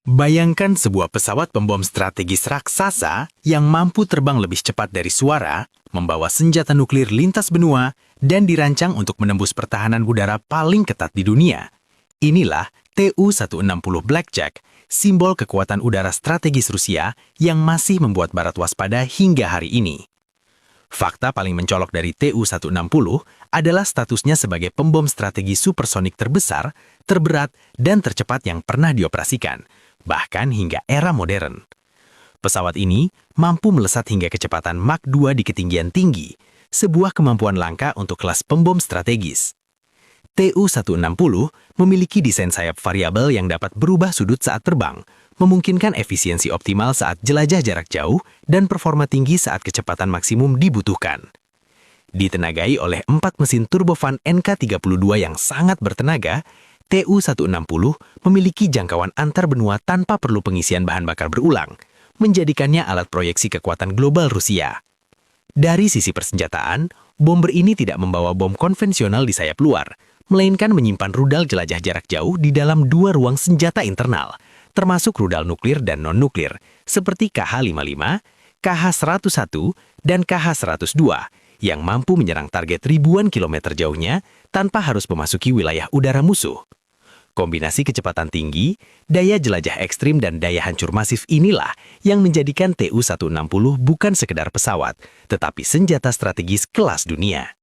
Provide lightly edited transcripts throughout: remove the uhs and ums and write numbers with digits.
Bayangkan sebuah pesawat pembom strategis raksasa yang mampu terbang lebih cepat dari suara, membawa senjata nuklir lintas benua, dan dirancang untuk menembus pertahanan udara paling ketat di dunia. Inilah Tu-160 Blackjack, simbol kekuatan udara strategis Rusia yang masih membuat Barat waspada hingga hari ini. Fakta paling mencolok dari Tu-160 adalah statusnya sebagai pembom strategi supersonik terbesar, terberat, dan tercepat yang pernah dioperasikan, bahkan hingga era modern. Pesawat ini mampu melesat hingga kecepatan Mach 2 di ketinggian tinggi, sebuah kemampuan langka untuk kelas pembom strategis. Tu-160 memiliki desain sayap variabel yang dapat berubah sudut saat terbang, memungkinkan efisiensi optimal saat jelajah jarak jauh dan performa tinggi saat kecepatan maksimum dibutuhkan. Ditenagai oleh 4 mesin turbofan NK32 yang sangat bertenaga, Tu-160 memiliki jangkauan antar benua tanpa perlu pengisian bahan bakar berulang, menjadikannya alat proyeksi kekuatan global Rusia. Dari sisi persenjataan, bomber ini tidak membawa bom konvensional di sayap luar, melainkan menyimpan rudal jelajah jarak jauh di dalam 2 ruang senjata internal, termasuk rudal nuklir dan non-nuklir, seperti KH-55, KH-101, dan KH-102, yang mampu menyerang target ribuan kilometer jauhnya tanpa harus memasuki wilayah udara musuh. Kombinasi kecepatan tinggi, daya jelajah ekstrim, dan daya hancur masif inilah yang menjadikan Tu-160 bukan sekedar pesawat, tetapi senjata strategis kelas dunia.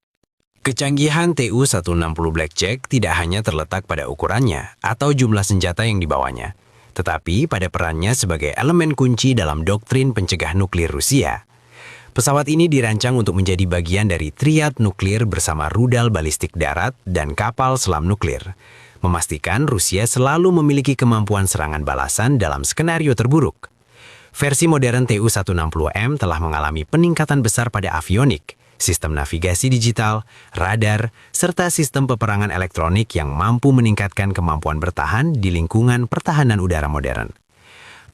Kecanggihan Tu-160 Blackjack tidak hanya terletak pada ukurannya atau jumlah senjata yang dibawanya, tetapi pada perannya sebagai elemen kunci dalam doktrin pencegah nuklir Rusia. Pesawat ini dirancang untuk menjadi bagian dari triad nuklir bersama rudal balistik darat dan kapal selam nuklir, memastikan Rusia selalu memiliki kemampuan serangan balasan dalam skenario terburuk. Versi modern Tu-160M telah mengalami peningkatan besar pada avionik, sistem navigasi digital, radar, serta sistem peperangan elektronik yang mampu meningkatkan kemampuan bertahan di lingkungan pertahanan udara modern.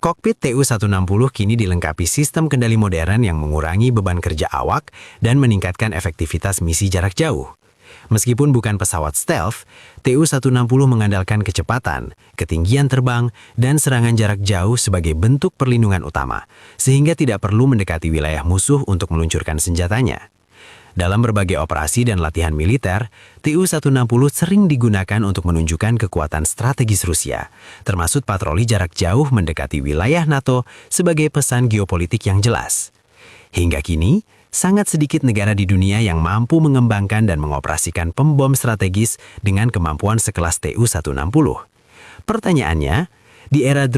Kokpit Tu-160 kini dilengkapi sistem kendali modern yang mengurangi beban kerja awak dan meningkatkan efektivitas misi jarak jauh. Meskipun bukan pesawat stealth, Tu-160 mengandalkan kecepatan, ketinggian terbang, dan serangan jarak jauh sebagai bentuk perlindungan utama, sehingga tidak perlu mendekati wilayah musuh untuk meluncurkan senjatanya. Dalam berbagai operasi dan latihan militer, Tu-160 sering digunakan untuk menunjukkan kekuatan strategis Rusia, termasuk patroli jarak jauh mendekati wilayah NATO sebagai pesan geopolitik yang jelas. Hingga kini, sangat sedikit negara di dunia yang mampu mengembangkan dan mengoperasikan pembom strategis dengan kemampuan sekelas Tu-160. Pertanyaannya, di era